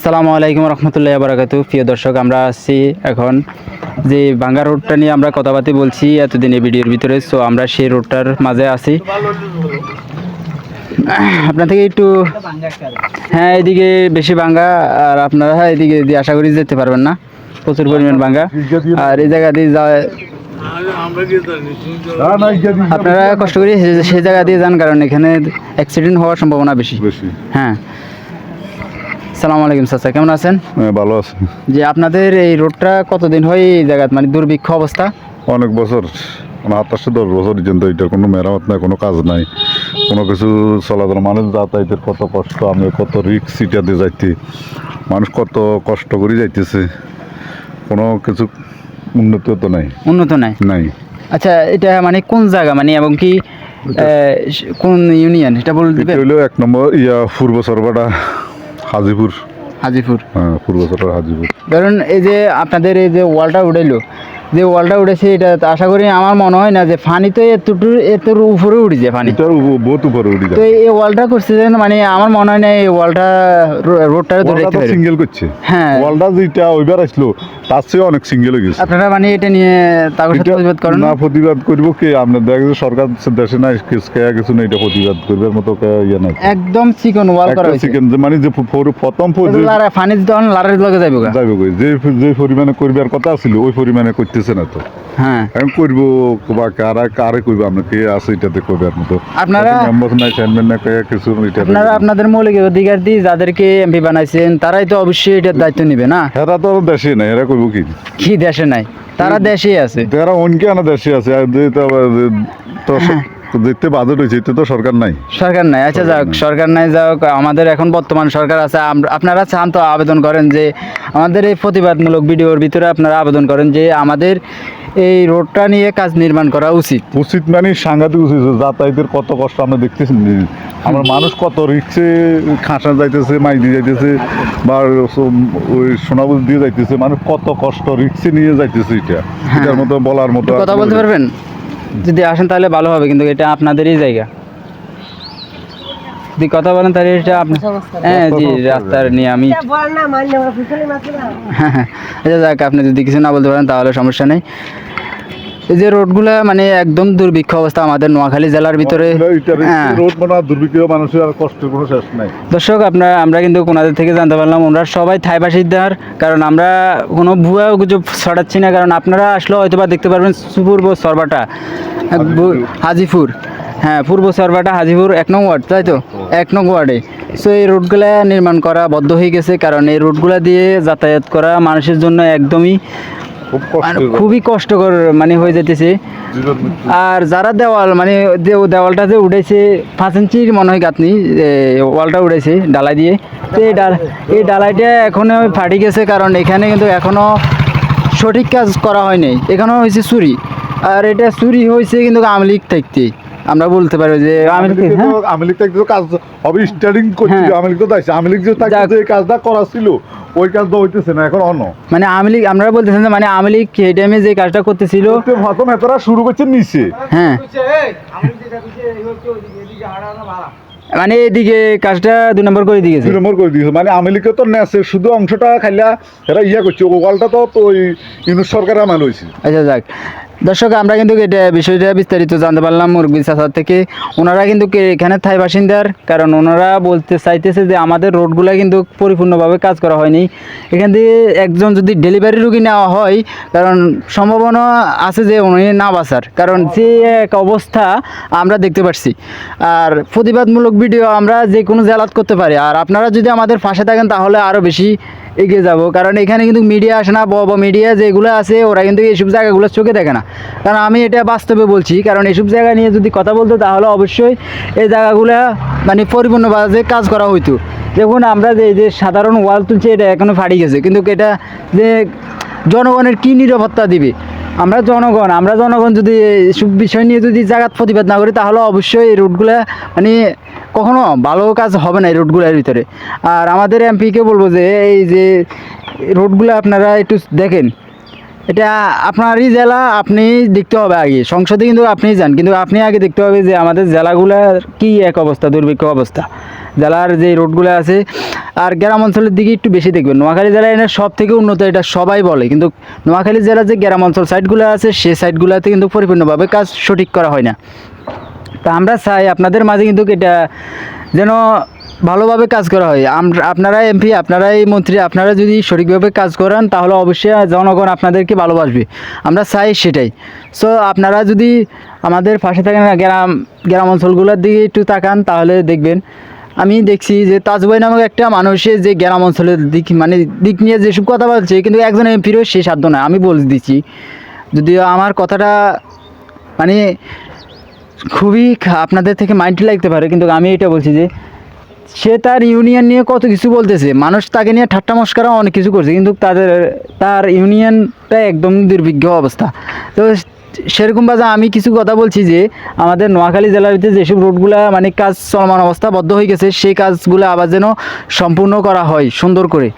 আসসালামু আলাইকুম রহমতুল্লাহি ওয়া বারাকাতুহু। প্রিয় দর্শক, আমরা আছি এখন যে ভাঙ্গা রোডটা নিয়ে আমরা কথাবার্তা বলছি এতদিন এই ভিডিওর ভিতরে। সো আমরা সেই রোডটার মাঝে আছি। আপনার থেকে একটু হ্যাঁ এদিকে বেশি ভাঙ্গা, আর আপনারা এদিকে দিয়ে আশা করি যেতে পারবেন না, প্রচুর পরিমাণ ভাঙ্গা। আর এই জায়গা দিয়ে আপনারা কষ্ট করে সেই জায়গা দিয়ে যান, কারণ এখানে অ্যাক্সিডেন্ট হওয়ার সম্ভাবনা বেশি। হ্যাঁ, সালাম আলাইকুম চাচা, কেমন আছেন? ভালো আছে। যে আপনাদের এই রোডটা কতদিন হয় এই জায়গা মানে দুর্ভিক্ষ অবস্থা? অনেক বছর, 7-10 বছর পর্যন্ত এটার কোনো মেরামত নাই, কোনো কাজ নাই, কোনো কিছু চলাচল। মানুষ যাতায়াতের কত কষ্ট, আমি কত রিক্স সিটাতে যাইতে, মানুষ কত কষ্ট করে যাইতেছে, কোনো কিছু উন্নত তো নাই। উন্নত নাই নাই। আচ্ছা, এটা মানে কোন জায়গা মানে এবং কি কোন ইউনিয়ন এটা বলে দিবেন? হইলো 1 নম্বর পূর্ব সরবাটা হাজিপুর। হাজিপুর, হ্যাঁ, পূর্ব সরবাটা হাজিপুর। ধরুন এই যে আপনাদের এই যে ওয়ালটা উঠাইলো, যে ওয়ালটা উঠেছে, এটা আশা করি আমার মনে হয় না যে ফানি তো এতটুর উপরে উঠে যায়, ফানি এটার বহুত উপরে উঠে যায়। তো এই ওয়ালটা করছে যে মানে আমার মনে হয় না এই ওয়ালটা রোডটা ধরে রাখতে পারে। সিঙ্গেল করছে, হ্যাঁ, ওয়ালটা যেটা ওইবার আসলো তার চেয়ে অনেক সিঙ্গেল হয়ে গেছে। আপনারা মানে এটা নিয়ে তাদের সাথে প্রতিবাদ করেন না? প্রতিবাদ করবো কি, আপনার দেখা যাচ্ছে সরকার দেশে নাই, কিছু না, এটা প্রতিবাদ করবার মতো ইয়ে নাই। একদম চিকন ওয়াল করা হয়েছে, চিকেন মানে যে প্রথম ফানি তখন লারের লগে যাইব যাইব, যে পরিমাণে করবার কথা ছিল ওই পরিমাণে করতেছে না তো। হ্যাঁ, এখন করবো বা কারে করবো, আমরা কে আছে এটাতে করবার মতো? আপনারা মেম্বার নাই, চেয়ারম্যান নাই, কিছু আপনারা আপনাদের মৌলিক অধিকার দিয়ে যাদেরকে এমপি বানাইছেন তারাই তো অবশ্যই এটার দায়িত্ব নিবে না? এরা তো দেশে নাই, এরা করবো কি? কি দেশে নাই? তারা দেশেই আছে, তারা অনকে আনা দেশে আছে, আর তো দেখতে বাজেট হয়েছে, এতে তো সরকার নাই। সরকার নাই। আচ্ছা যাক, সরকার নাই যাক, আমাদের এখন বর্তমান সরকার আছে। আপনারা চান তো আবেদন করেন যে আমাদের এই প্রতিবাদমূলক ভিডিওর ভিতরে আপনারা আবেদন করেন যে আমাদের এই রোডটা নিয়ে কাজ নির্মাণ করা উচিত। উচিত মানে সাংঘাতিক উচিত। যাতায়াতের কত কষ্ট আমরা দেখতেছি, আমার মানুষ কত রিক্সে খাসা যাইতেছে, মাইদি যাইতেছে, বা ওই সোনাবুজ দিয়ে যাইতেছে, মানুষ কত কষ্ট রিক্সে নিয়ে যাইতেছে। এটার মতো বলার মতো কথা বলতে পারবেন? যদি আসেন তাহলে ভালো হবে, কিন্তু এটা আপনাদেরই জায়গা। যদি কথা বলেন তাহলে এটা আপনার, হ্যাঁ জি, রাস্তার নিয়ে আমি আচ্ছা যাক, আপনি যদি কিছু না বলতে পারেন তাহলে সমস্যা নেই। এই যে রোডগুলা মানে একদম দুর্ভিক্ষ অবস্থা আমাদের নোয়াখালী জেলার ভিতরে। রোড মানে দুর্ভিক্ষ, মানুষের আর কষ্টের কোনো শেষ নাই। দর্শক, আমরা কিন্তু ওনাদের থেকে জানতে পারলাম ওনারা সবাই থাই বাসিন্দার, কারণ আমরা কোনো ভুয়া গুজব ছড়াচ্ছি না। কারণ আপনারা আসলে হয়তো বা দেখতে পারবেন পূর্ব সরবাটা হাজিপুর, হ্যাঁ পূর্ব সরবাটা হাজিপুর 1 নং ওয়ার্ড, তাই তো 1 নং ওয়ার্ডে। সো এই রোডগুলা নির্মাণ করা বদ্ধ হয়ে গেছে, কারণ এই রোডগুলা দিয়ে যাতায়াত করা মানুষের জন্য একদমই খুবই কষ্টকর মানে হয়ে যেতেছে। আর যারা দেওয়াল মানে দেওয়ালটা যে উঠেছে 5 ইঞ্চির মনে হয় গাঁথনি, ওয়ালটা উঠেছে ডালাই দিয়ে, তো এই ডালাইটা এখনো ফাটি গেছে, কারণ এখানে কিন্তু এখনো সঠিক কাজ করা হয়নি, এখানেও হয়েছে চুরি। আর এটা চুরি হয়েছে কিন্তু আওয়ামী লীগ থাকতে, আমরা বলতে পারি যে আওয়ামী লীগ থাকতে কাজ হবে, স্টার্টিং করছিল আওয়ামী লীগ, তো তাই আওয়ামী লীগ যে কাজটা করা ছিল ওই কাজটা হইতেছে না এখন। মানে আওয়ামী লীগ, আমরা বলতেছেন যে মানে আওয়ামী লীগ এই টাইমে যে কাজটা করতেছিল প্রথম এতটা শুরু করছে নিচে, হ্যাঁ মানে এদিকে কাজটা 2 নম্বর করে দিয়েছে, 2 নম্বর করে দিয়েছে। মানে আওয়ামী লীগকে তো নেছে শুধু অংশটা খাইলা এরা করছে, ওয়ালটা তো ওই ইউনুস সরকারের আমল হয়েছে। আচ্ছা যাক দর্শক, আমরা কিন্তু এটা বিষয়টা বিস্তারিত জানতে পারলাম মুরব্বী চাচার থেকে। ওনারা কিন্তু এখানে থাই বাসিন্দার, কারণ ওনারা বলতে চাইতেছে যে আমাদের রোডগুলো কিন্তু পরিপূর্ণভাবে কাজ করা হয়নি। এখান থেকে একজন যদি ডেলিভারি রুগী নেওয়া হয়, কারণ সম্ভাবনা আছে যে উনি না বাঁচার, কারণ যে এক অবস্থা আমরা দেখতে পাচ্ছি। আর প্রতিবাদমূলক ভিডিও আমরা যে কোনো জেলাত করতে পারি, আর আপনারা যদি আমাদের পাশে থাকেন তাহলে আরও বেশি এগিয়ে যাব। কারণ এখানে কিন্তু মিডিয়া আসে না, বড় মিডিয়া যেগুলো আছে ওরা কিন্তু এইসব জায়গাগুলো চোখে দেখে না। কারণ আমি এটা বাস্তবে বলছি, কারণ এইসব জায়গা নিয়ে যদি কথা বলতো তাহলে অবশ্যই এই জায়গাগুলো মানে পরিপূর্ণভাবে কাজ করা হইতো। দেখুন আমরা যে সাধারণ ওয়াল তুলছি এটা এখনও ফাটি গেছে, কিন্তু এটা যে জনগণের কী নিরাপত্তা দিবে? আমরা জনগণ যদি এসব বিষয় নিয়ে যদি জায়গার প্রতিবাদ না করি তাহলে অবশ্যই এই রুটগুলো মানে কখনো ভালো কাজ হবে না এই রুটগুলোর ভিতরে। আর আমাদের এমপিকে বলবো যে এই যে রোডগুলো আপনারা একটু দেখেন, এটা আপনারই জেলা, আপনি দেখতে হবে আগে। সংসদে কিন্তু আপনিই যান, কিন্তু আপনি আগে দেখতে হবে যে আমাদের জেলাগুলোর কী এক অবস্থা, দুর্ভিক্ষ অবস্থা। জেলার যে রোডগুলো আছে, আর গ্রাম অঞ্চলের দিকে একটু বেশি দেখবেন। নোয়াখালী জেলায় এটা সব থেকে উন্নত, এটা সবাই বলে, কিন্তু নোয়াখালী জেলার যে গ্রাম অঞ্চল সাইডগুলো আছে সেই সাইডগুলোতে কিন্তু পরিপূর্ণভাবে কাজ সঠিক করা হয় না। তা আমরা চাই আপনাদের মাঝে কিন্তু এটা যেন ভালোভাবে কাজ করা হয়। আপনারা এমপি, আপনারাই মন্ত্রী, আপনারা যদি সঠিকভাবে কাজ করেন তাহলে অবশ্যই জনগণ আপনাদেরকে ভালোবাসবে, আমরা চাই সেটাই। সো আপনারা যদি আমাদের পাশে থাকেন, গ্রাম অঞ্চলগুলোর দিকে একটু তাকান তাহলে দেখবেন। আমি দেখছি যে তাজভাই নামক একটা মানুষের যে গ্রাম অঞ্চলের দিক নিয়ে যেসব কথা বলছে, কিন্তু একজন এমপিরও সে সাধ্য নয়। আমি বলে দিচ্ছি, যদিও আমার কথাটা মানে খুবই আপনাদের থেকে মাইন্ডে লাগতে পারে, কিন্তু আমি এটা বলছি যে সে তার ইউনিয়ন নিয়ে কত কিছু বলতেছে, মানুষ তাকে নিয়ে ঠাট্টা মস্করা অনেক কিছু করছে, কিন্তু তার ইউনিয়নটা একদম দুর্ভিক্ষ অবস্থা। তো সেরকমভাবে আমি কিছু কথা বলছি যে আমাদের নোয়াখালী জেলার ভিতরে যেসব রোডগুলা কাজ চলমান অবস্থা বদ্ধ হয়ে গেছে, সেই কাজগুলো আবার যেন সম্পূর্ণ করা হয়, সুন্দর করে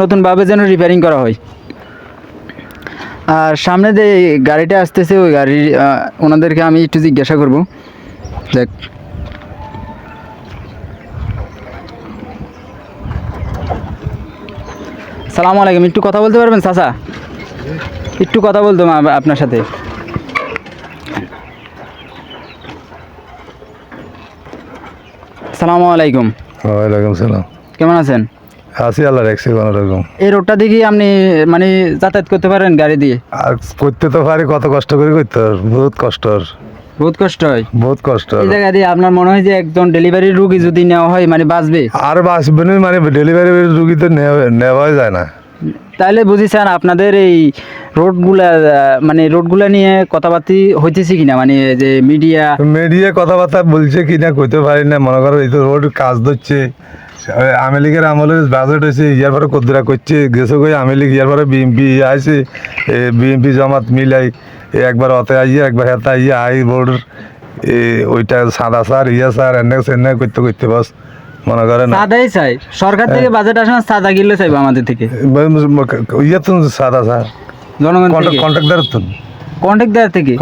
নতুনভাবে যেন রিপেয়ারিং করা হয়। আর সামনে যে গাড়িটা আসতেছে ওই গাড়ির ওনাদেরকে আমি একটু জিজ্ঞাসা করব। দেখ, সালামু আলাইকুম, একটু কথা বলতে পারবেন চাচা? একটু কথা বলতাম আপনার সাথে। সালামু আলাইকুম। ওয়ালাইকুম সালাম। কেমন আছেন? আছি, আল্লাহ রাখছি কোনো রকম। এই রোডটা দেখি আপনি যাতায়াত করতে পারেন গাড়ি দিয়ে? আর করতে তো পারি, কত কষ্ট করে করতে হয়, বহুত কষ্ট। বহুত কষ্ট হয়, বহুত কষ্ট। এই জায়গা দিয়ে আপনার মনে হয় যে একজন ডেলিভারি রুগী যদি নেওয়া হয় বাঁচবে? আর বাঁচবে না, ডেলিভারি রুগী তো নেওয়াই যায় না। তাহলে বুঝেছেন আপনাদের এই রোডগুলা নিয়ে কথাবার্তা হইতেছে কিনা, যে মিডিয়া কথাবার্তা বলছে কিনা কইতে পারি না। মনে করো এই তো রোড কাজ ধরছে, আওয়ামী লীগের আমলের বাজেট হয়েছে, ইয়ার পরে কদ্দুরা করছে গেছে কই আওয়ামী লীগ, ইয়ার পরে বিএমপি আইছে, বিএমপি জামাত মিলাই একবার অতে আইয়া একবার হেতা আইয়া আই বোর্ড ওইটা সাদা সার ইয়া সার এনে করতে করতে বাস মনে করেন সাদাই চাই সরকার থেকে, বাজেট আসে না সাদা গিলে চাইবো আমাদের থেকে। ইয়া তুমি সাদা সার জনগণ কন্ট্রাক্টর তুমি,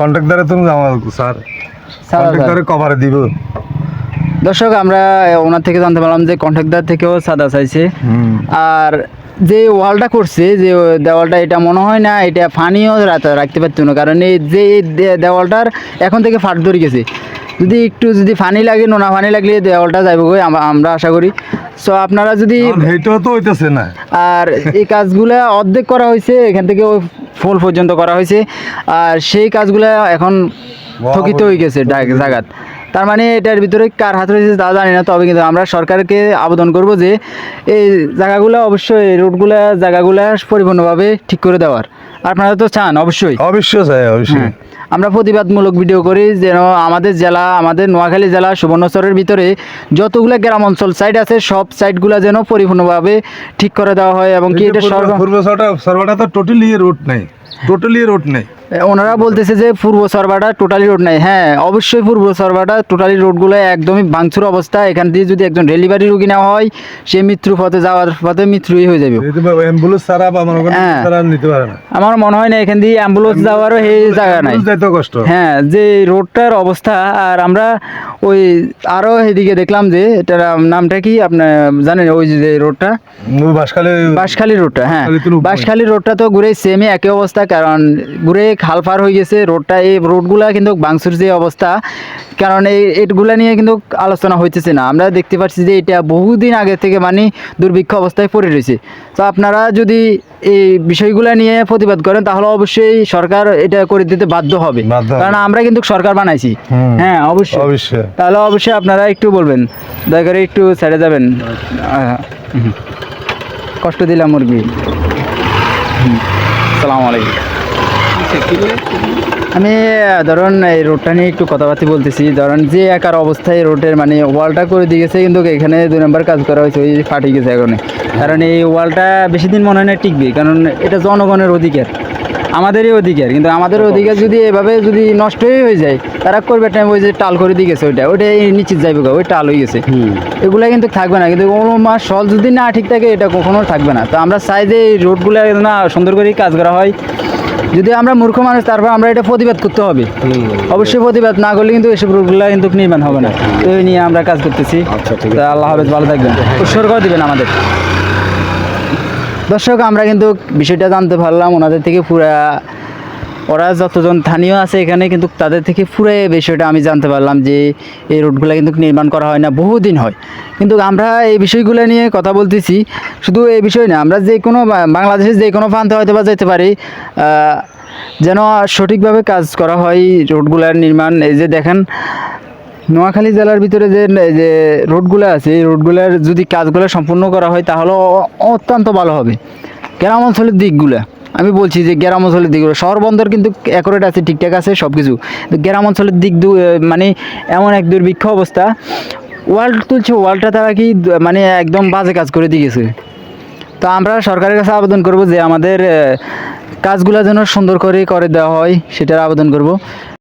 কন্ট্রাক্টর তুমি আমার স্যার কন্ট্রাক্টরে কভারে দিব। দর্শক, আমরা ওনার থেকে জানতে পারলাম যে কন্ট্রাক্টর থেকেও সাদা চাইছে। আর যে ওয়ালটা করছে, যে দেওয়ালটা, এটা মনে হয় না এটা ফানিও রাখতে পারতো না, কারণ এই যে দেওয়ালটার এখন থেকে ফাট ধরে গেছে। যদি ফানি লাগে, নোনা ফানি লাগলে দেওয়ালটা যাইব আমরা আশা করি। সো আপনারা যদি এইটাও তো হইতেছে না, আর এই কাজগুলা অর্ধেক করা হয়েছে, এখান থেকে ওই ফুল পর্যন্ত করা হয়েছে, আর সেই কাজগুলা এখন স্থগিত হয়ে গেছে জায়গাত। তার এটার ভিতরে কার হাত রয়েছে তা জানি না, তবে কিন্তু আমরা সরকারকে আবেদন করব যে এই জায়গাগুলো অবশ্যই, রোডগুলা জায়গাগুলা পরিপূর্ণভাবে ঠিক করে দেওয়ার। আপনারা তো চান অবশ্যই? অবশ্যই চাই, অবশ্যই। আমরা প্রতিবাদমূলক ভিডিও করি যেন আমাদের জেলা, আমাদের নোয়াখালী জেলা সুবর্ণচরের ভিতরে যতগুলো গ্রাম অঞ্চল সাইড আছে সব সাইডগুলো যেন পরিপূর্ণভাবে ঠিক করে দেওয়া হয়। এবং কি এটা সর্বটা তো টোটালি রোড নেই, ওনারা বলতেছে যে পূর্ব সরবাটা টোটালি রোড নাই। হ্যাঁ, অবশ্যই পূর্ব সরবাটা টোটালি রোডগুলো একদমই ভাঙচুর অবস্থা। এখান দিয়ে যদি একজন ডেলিভারি রুগী নেওয়া হয়, সে মৃত্যু পথে যাওয়ার পথে মৃত্যুই হয়ে যাবে। আমার মনে হয় না এখান দিয়ে অ্যাম্বুলেন্স যাওয়ারও এই জায়গা নাই। হ্যাঁ, যে রোডটার অবস্থা। আর আমরা ওই আরও এদিকে দেখলাম যে এটার নামটা কি আপনার জানেন, ওই যে রোডটা বাঁশখালী রোডটা। হ্যাঁ, বাঁশখালী রোডটা তো ঘুরে সেমই একই অবস্থা, কারণ ঘুরে খাল পার হয়ে গেছে রোডটা। এই রোডগুলা কিন্তু ভাঙচুর যে অবস্থা, কারণ এইগুলা নিয়ে কিন্তু আলোচনা হইতেছে না। আমরা দেখতে পাচ্ছি যে এটা বহুদিন আগে থেকে দুর্ভিক্ষ অবস্থায় পড়ে রয়েছে। তো আপনারা যদি এই বিষয়গুলো নিয়ে প্রতিবাদ করেন তাহলে অবশ্যই সরকার এটা করে দিতে বাধ্য হবে, কারণ আমরা কিন্তু সরকার বানাইছি। হ্যাঁ, অবশ্যই। তাহলে অবশ্যই আপনারা একটু বলবেন, দয়া করে একটু ছেড়ে যাবেন, কষ্ট দিলাম মুরগি। আসসালামু আলাইকুম। আমি ধরুন এই রোডটা নিয়ে একটু কথাবার্তা বলতেছি। ধরুন যে একার অবস্থায় রোডের ওয়ালটা করে দিয়ে গেছে, কিন্তু এখানে 2 নম্বর কাজ করা হয়েছে, ওই ফাটে গেছে এখন। কারণ এই ওয়ালটা বেশি দিন মনে হয় না টিকবে, কারণ এটা জনগণের অধিকার, আমাদেরই অধিকার। কিন্তু আমাদের অধিকার যদি এভাবে যদি নষ্টই হয়ে যায়, তারা করবে টাইম ওই যে টাল করে দিয়ে গেছে, ওইটা নিশ্চিত যাইবে, ওই টাল হয়ে গেছে, এগুলা কিন্তু থাকবে না। কিন্তু কোনো মাস সল যদি না ঠিক থাকে এটা কখনো থাকবে না। তো আমরা চাই যে এই রোডগুলো না সুন্দর করে কাজ করা হয়। যদি আমরা মূর্খ মানুষ তারপর আমরা এটা প্রতিবাদ করতে হবে। অবশ্যই প্রতিবাদ না করলে কিন্তু এসব রোডগুলো কিন্তু নির্মাণ হবে না। তো এই নিয়ে আমরা কাজ করতেছি। আচ্ছা, ঠিক তা আল্লাহ হাফেজ, ভালো থাকবেন, উৎসর্গ দিবেন আমাদের। দর্শক আমরা কিন্তু বিষয়টা জানতে পারলাম ওনাদের থেকে পুরা, ওরা যতজন স্থানীয় আছে এখানে কিন্তু তাদের থেকে পুরো এই বিষয়টা আমি জানতে পারলাম যে এই রোডগুলো কিন্তু নির্মাণ করা হয় না, বহুদিন হয়। কিন্তু আমরা এই বিষয়গুলো নিয়ে কথা বলতেছি, শুধু এই বিষয় না, আমরা যে কোনো বাংলাদেশের যে কোনো প্রান্তে হয়তো বা যেতে পারি, যেন সঠিকভাবে কাজ করা হয় রোডগুলার নির্মাণ। এই যে দেখেন নোয়াখালী জেলার ভিতরে যে রোডগুলো আছে, এই রোডগুলোর যদি কাজগুলো সম্পূর্ণ করা হয় তাহলে অত্যন্ত ভালো হবে। গ্রাম অঞ্চলের দিকগুলো আমি বলছি যে গ্রাম অঞ্চলের দিকগুলো, শহর বন্দর কিন্তু অ্যাকুরেট আছে, ঠিকঠাক আছে সব কিছু, গ্রাম অঞ্চলের দিক মানে এমন এক দুর্ভিক্ষ অবস্থা, ওয়ার্ল্ড তুলছে, ওয়ার্ল্ডটা তারা কি মানে একদম বাজে কাজ করে দিয়ে গেছে। তো আমরা সরকারের কাছে আবেদন করব যে আমাদের কাজগুলো যেন সুন্দর করে দেওয়া হয়, সেটার আবেদন করব।